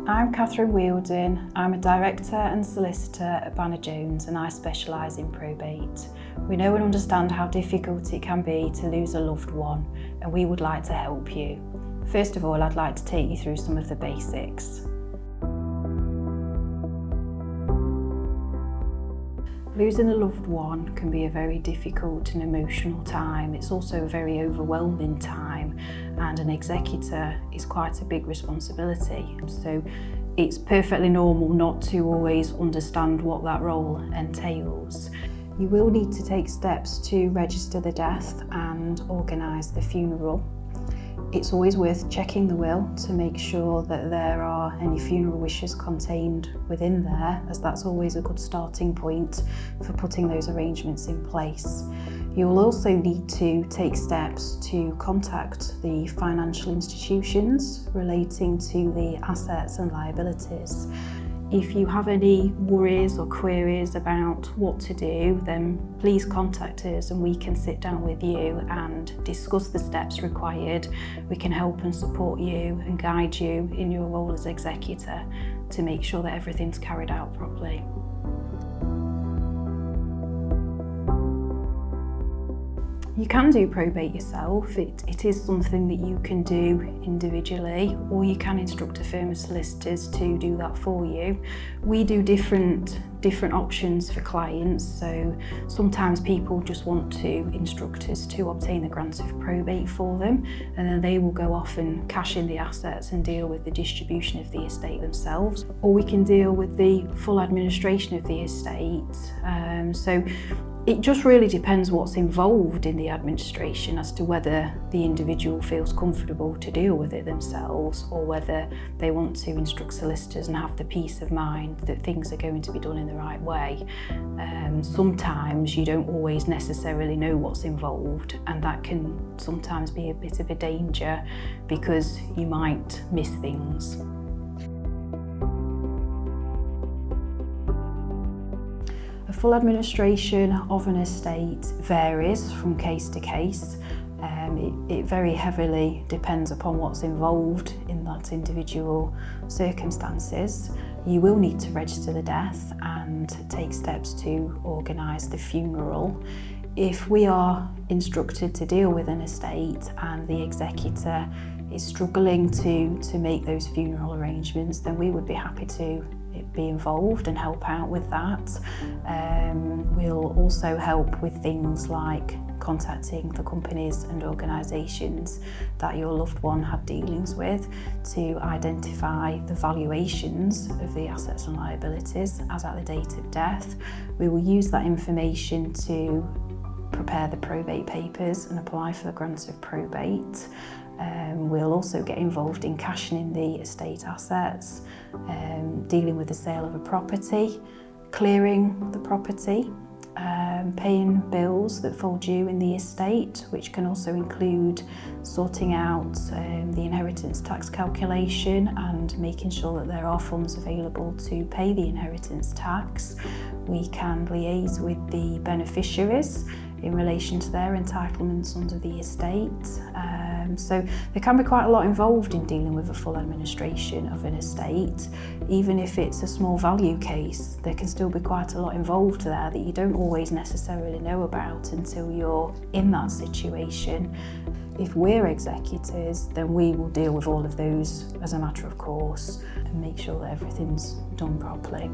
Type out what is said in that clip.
I'm Catherine Wheeldon. I'm a director and solicitor at Banner Jones and I specialise in probate. We know and understand how difficult it can be to lose a loved one and we would like to help you. First of all, I'd like to take you through some of the basics. Losing a loved one can be a very difficult and emotional time. It's also a very overwhelming time, and an executor is quite a big responsibility. So it's perfectly normal not to always understand what that role entails. You will need to take steps to register the death and organise the funeral. It's always worth checking the will to make sure that there are any funeral wishes contained within there, as that's always a good starting point for putting those arrangements in place. You'll also need to take steps to contact the financial institutions relating to the assets and liabilities. If you have any worries or queries about what to do, then please contact us and we can sit down with you and discuss the steps required. We can help and support you and guide you in your role as executor to make sure that everything's carried out properly. You can do probate yourself. It is something that you can do individually, or you can instruct a firm of solicitors to do that for you. We do different options for clients, so sometimes people just want to instruct us to obtain the grant of probate for them, and then they will go off and cash in the assets and deal with the distribution of the estate themselves. Or we can deal with the full administration of the estate. So it just really depends what's involved in the administration as to whether the individual feels comfortable to deal with it themselves, or whether they want to instruct solicitors and have the peace of mind that things are going to be done in the right way. Sometimes you don't always necessarily know what's involved, and that can sometimes be a bit of a danger because you might miss things. A full administration of an estate varies from case to case. It very heavily depends upon what's involved in that individual circumstances. You will need to register the death and take steps to organise the funeral. If we are instructed to deal with an estate and the executor is struggling to make those funeral arrangements, then we would be happy to be involved and help out with that. We'll also help with things like contacting the companies and organisations that your loved one had dealings with to identify the valuations of the assets and liabilities as at the date of death. We will use that information to prepare the probate papers and apply for the grant of probate. We'll also get involved in cashing in the estate assets, dealing with the sale of a property, clearing the property, paying bills that fall due in the estate, which can also include sorting out the inheritance tax calculation and making sure that there are funds available to pay the inheritance tax. We can liaise with the beneficiaries in relation to their entitlements under the estate. So there can be quite a lot involved in dealing with a full administration of an estate. Even if it's a small value case, there can still be quite a lot involved there that you don't always necessarily know about until you're in that situation. If we're executors, then we will deal with all of those as a matter of course and make sure that everything's done properly.